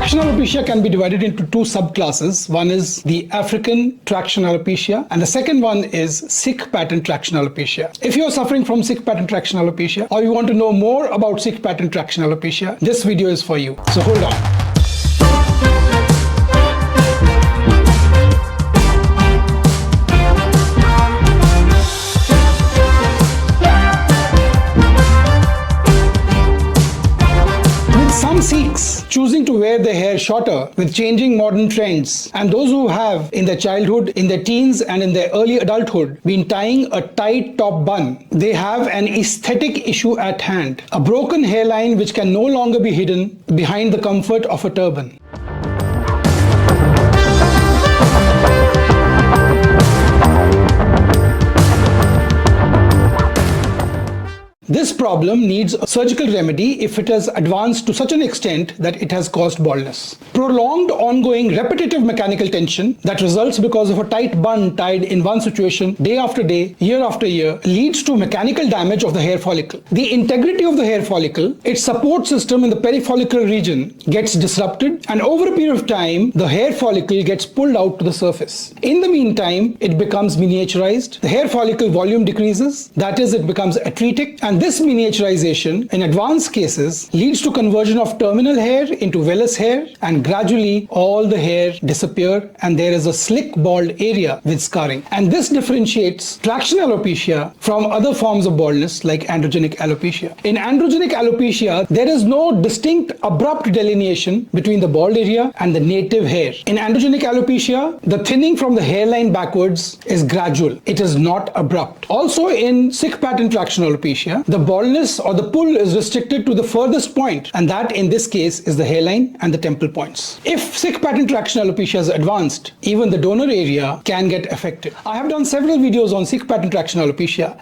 Traction alopecia can be divided into two subclasses. One is the African traction alopecia and the second one is Sikh pattern traction alopecia. If you are suffering from Sikh pattern traction alopecia or you want to know more about Sikh pattern traction alopecia, this video is for you. So hold on. Some Sikhs choosing to wear their hair shorter with changing modern trends, and those who have in their childhood, in their teens and in their early adulthood been tying a tight top bun, they have an aesthetic issue at hand, a broken hairline which can no longer be hidden behind the comfort of a turban. This problem needs a surgical remedy if it has advanced to such an extent that it has caused baldness. Prolonged, ongoing, repetitive mechanical tension that results because of a tight bun tied in one situation day after day, year after year, leads to mechanical damage of the hair follicle. The integrity of the hair follicle, its support system in the perifollicular region, gets disrupted, and over a period of time, the hair follicle gets pulled out to the surface. In the meantime, it becomes miniaturized, the hair follicle volume decreases, that is, it becomes atretic, and this miniaturization in advanced cases leads to conversion of terminal hair into vellus hair, and gradually all the hair disappear and there is a slick bald area with scarring. And this differentiates traction alopecia from other forms of baldness like androgenic alopecia. In androgenic alopecia, there is no distinct abrupt delineation between the bald area and the native hair. In androgenic alopecia, the thinning from the hairline backwards is gradual. It is not abrupt. Also in Sikh pattern traction alopecia, the baldness or the pull is restricted to the furthest point, and that in this case is the hairline and the temple points. If Sikh pattern traction alopecia is advanced, even the donor area can get affected. I have done several videos on Sikh pattern traction alopecia.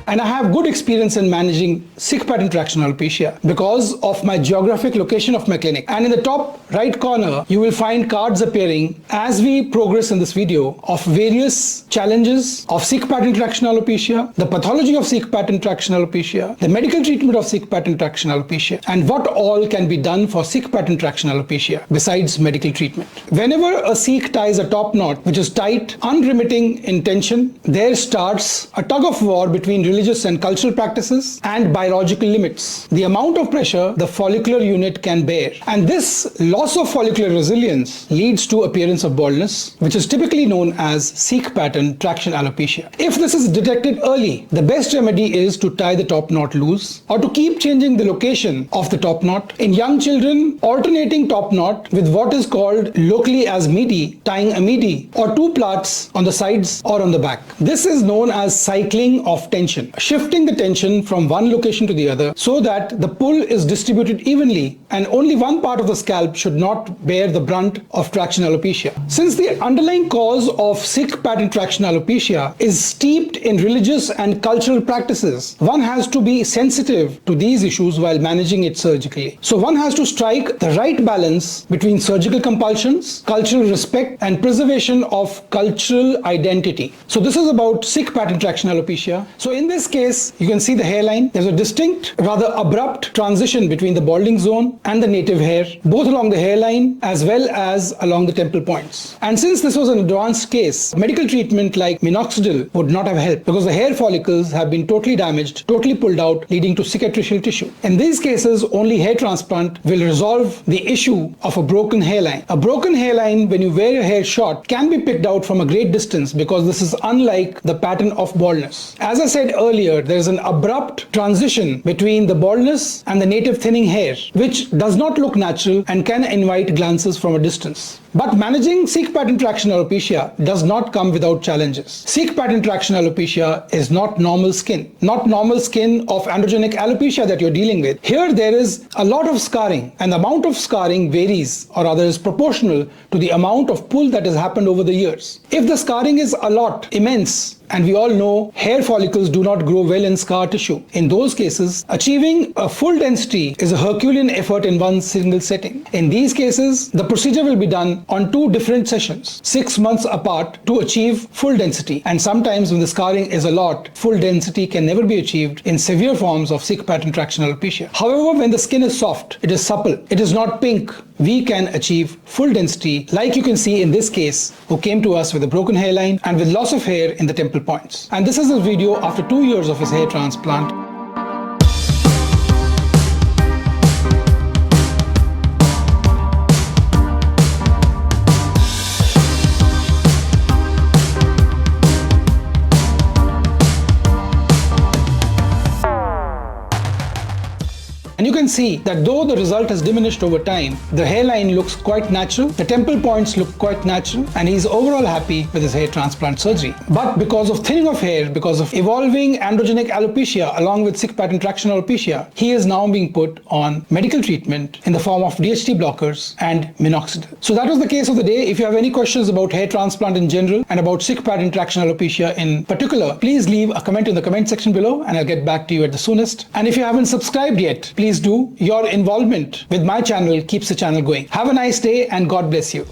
And I have good experience in managing Sikh pattern traction alopecia because of my geographic location of my clinic. And in the top right corner, you will find cards appearing as we progress in this video of various challenges of Sikh pattern traction alopecia, the pathology of Sikh pattern traction alopecia, the medical treatment of Sikh pattern traction alopecia, and what all can be done for Sikh pattern traction alopecia besides medical treatment. Whenever a Sikh ties a top knot which is tight, unremitting in tension, there starts a tug of war between religious and cultural practices and biological limits, the amount of pressure the follicular unit can bear. And this loss of follicular resilience leads to appearance of baldness, which is typically known as Sikh pattern traction alopecia. If this is detected early, the best remedy is to tie the top knot loose or to keep changing the location of the top knot. In young children, alternating top knot with what is called locally as midi, tying a midi or two plaits on the sides or on the back. This is known as cycling of tension, shifting the tension from one location to the other so that the pull is distributed evenly and only one part of the scalp should not bear the brunt of traction alopecia. Since the underlying cause of Sikh pattern traction alopecia is steeped in religious and cultural practices, one has to be sensitive to these issues while managing it surgically. So one has to strike the right balance between surgical compulsions, cultural respect, and preservation of cultural identity. So this is about Sikh pattern traction alopecia. So in this case, you can see the hairline. There's a distinct, rather abrupt transition between the balding zone and the native hair, both along the hairline as well as along the temple points. And since this was an advanced case, medical treatment like minoxidil would not have helped because the hair follicles have been totally damaged, totally pulled out, leading to cicatricial tissue. In these cases, only hair transplant will resolve the issue of a broken hairline. A broken hairline, when you wear your hair short, can be picked out from a great distance because this is unlike the pattern of baldness. As I said earlier, there is an abrupt transition between the baldness and the native thinning hair, which does not look natural and can invite glances from a distance. But managing Sikh pattern traction alopecia does not come without challenges. Sikh pattern traction alopecia is not normal skin of androgenic alopecia that you're dealing with. Here there is a lot of scarring, and the amount of scarring varies, or rather is proportional to the amount of pull that has happened over the years. If the scarring is a lot, immense, and we all know hair follicles do not grow well in scar tissue. In those cases, achieving a full density is a Herculean effort in one single setting. In these cases, the procedure will be done on 2 different sessions, 6 months apart, to achieve full density. And sometimes when the scarring is a lot, full density can never be achieved in severe forms of Sikh pattern traction alopecia. However, when the skin is soft, it is supple, it is not pink, we can achieve full density, like you can see in this case, who came to us with a broken hairline and with loss of hair in the temple points. And this is his video after 2 years of his hair transplant. And you can see that though the result has diminished over time, the hairline looks quite natural, the temple points look quite natural, and he's overall happy with his hair transplant surgery. But because of thinning of hair, because of evolving androgenic alopecia along with Sikh pattern traction alopecia, he is now being put on medical treatment in the form of DHT blockers and minoxidil. So that was the case of the day. If you have any questions about hair transplant in general and about Sikh pattern traction alopecia in particular, please leave a comment in the comment section below and I'll get back to you at the soonest. And if you haven't subscribed yet, please do. Your involvement with my channel keeps the channel going. Have a nice day and God bless you.